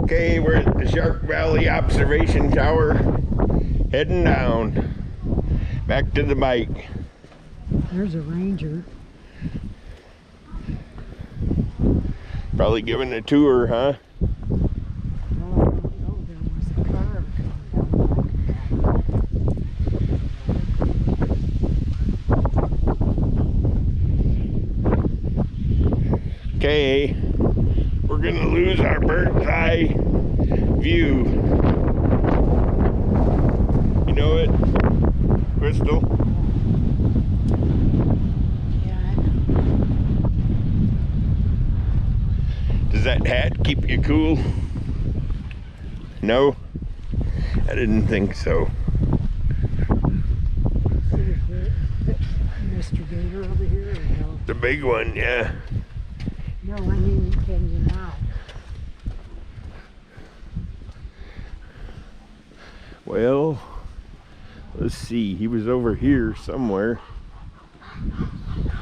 Okay, we're at the Shark Valley Observation Tower, heading down, back to the bike. There's a ranger. Probably giving a tour, huh? Oh, there was a car Okay, we're gonna lose our bird's eye view. You know it, Crystal? Yeah, I know. Does that hat keep you cool? No? I didn't think so. See Mr. Gator over here or no? The big one, yeah. No, I mean, can you not? Well, let's see. He was over here somewhere.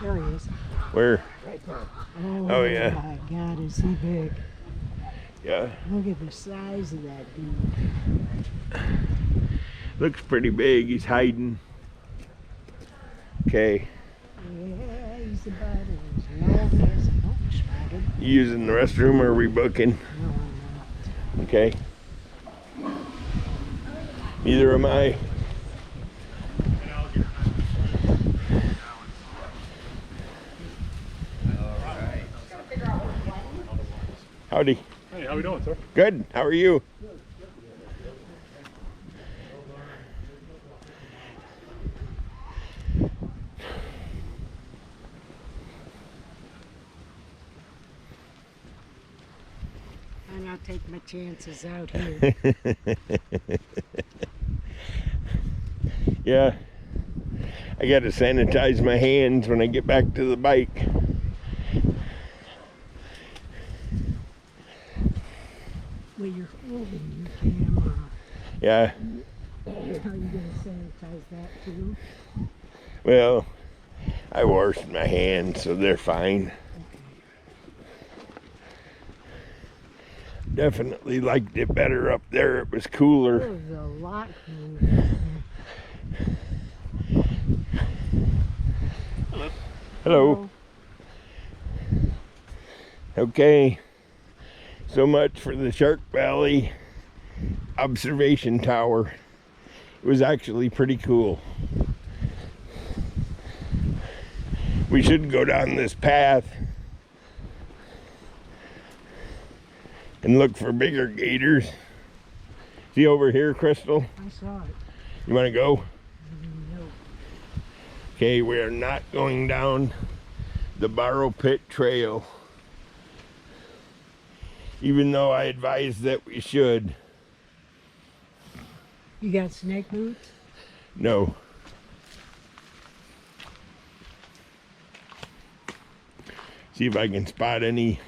There he is. Where? Right there. Oh, yeah. My God, is he big. Yeah. Look at the size of that dude. Looks pretty big. He's hiding. Okay. Yeah, he's about as long as a spotted. You using the restroom or are we booking? No, I'm not. Okay. Neither am I. Howdy. Hey, how we doing, sir? Good. How are you? And I'll take my chances out here. Yeah. I got to sanitize my hands when I get back to the bike. Well, you're holding your camera. Yeah. How are you going to sanitize that too? Well, I washed my hands, so they're fine. Definitely liked it better up there. It was It cooler. was a lot cooler. Hello. Okay. So much for the Shark Valley Observation Tower. It was actually pretty cool. We should go down this path and look for bigger gators. See over here, Crystal? I saw it. You want to go? No. Okay, we are not going down the Borrow Pit Trail, even though I advised that we should. You got snake boots? No. See if I can spot any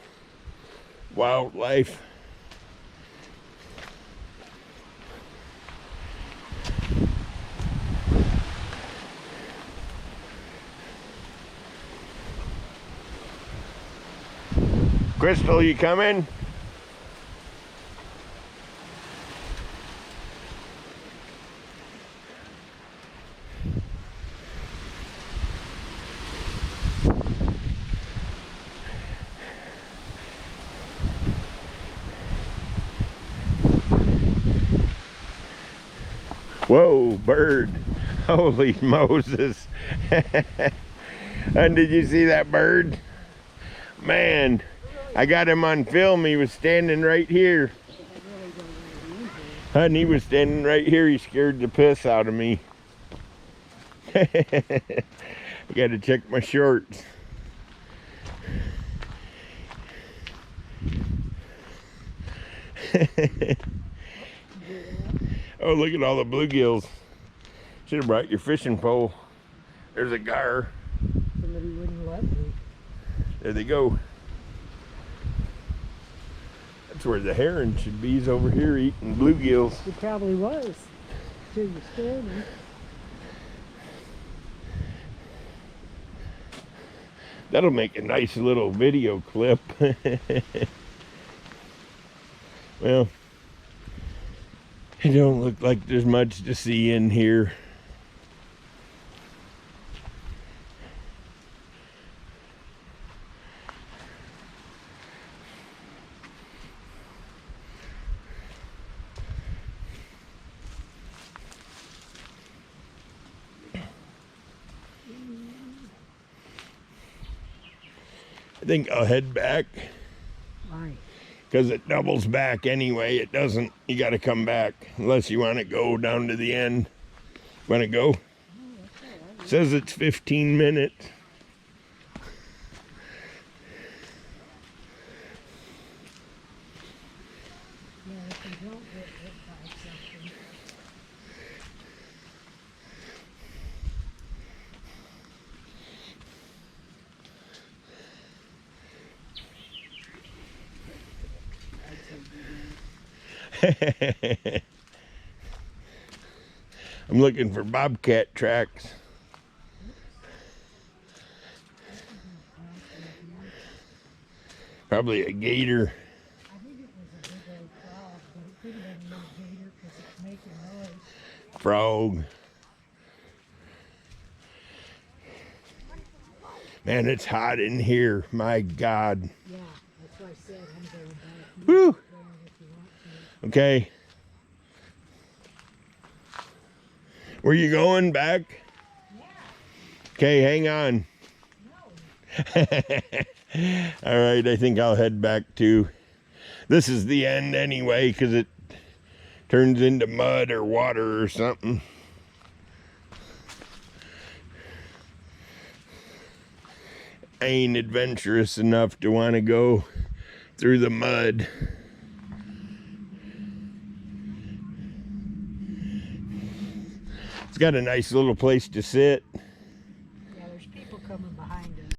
wildlife. Crystal, you coming? Whoa, bird. Holy Moses. And did you see that bird? Man, I got him on film. He was standing right here. And he was standing right here. He scared the piss out of me. I got to check my shorts. Oh, look at all the bluegills. Should have brought your fishing pole. There's a gar. Somebody wouldn't let me. There they go. That's where the heron should be. He's over here eating bluegills. It probably was. Till you scared me. That'll make a nice little video clip. Well, it don't look like there's much to see in here. I think I'll head back Why? because it doubles back anyway. It doesn't, you got to come back unless you want to go down to the end. Want to go? It says it's 15 minutes. Yeah, if you don't get hit by something. I'm looking for bobcat tracks. Probably a gator. I think it was a big old frog, but it could have been a little gator because it's making noise. Frog. Man, it's hot in here. My God. Yeah, that's why I said I'm going back. Woo. You can go if you want to. Okay. Where you going back? Yeah, Okay, hang on. no. All right, I think I'll head back too. This is the end anyway because it turns into mud or water or something. I ain't adventurous enough to want to go through the mud. It's got a nice little place to sit.